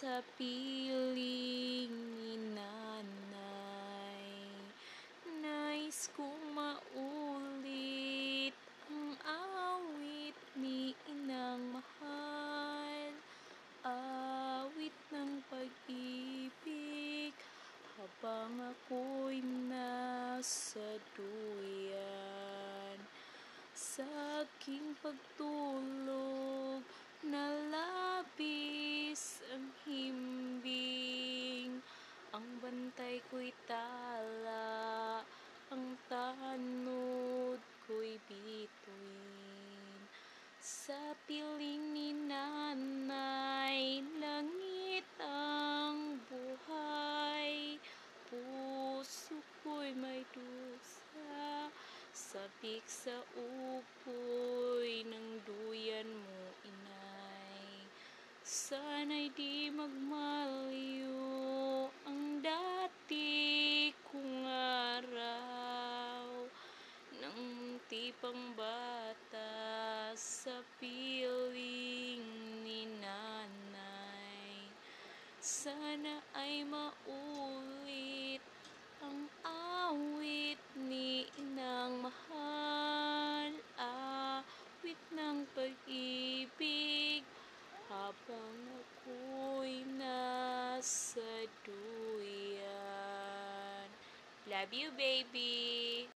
sa piling ni nanay. Nais kong maulit ang awit ni inang mahal, awit ng pag-ibig habang ako'y nasa duyan. Sa aking pagtulog na labis ang himbing, ang bantay ko'y tala, ang tanod ko'y bituin. Sa piling ni nanay, langit ang buhay, puso ko'y may dusa, sabik sa upoy ng duyan mo, inay. Sana'y di magmalayo ang dati kong araw, nang munti pang bata sa piling ni nanay. Sana ay maulit ang awit ni inang mahal, awit ng pag-ibig habang ako'y nasa duyan. Love you, baby!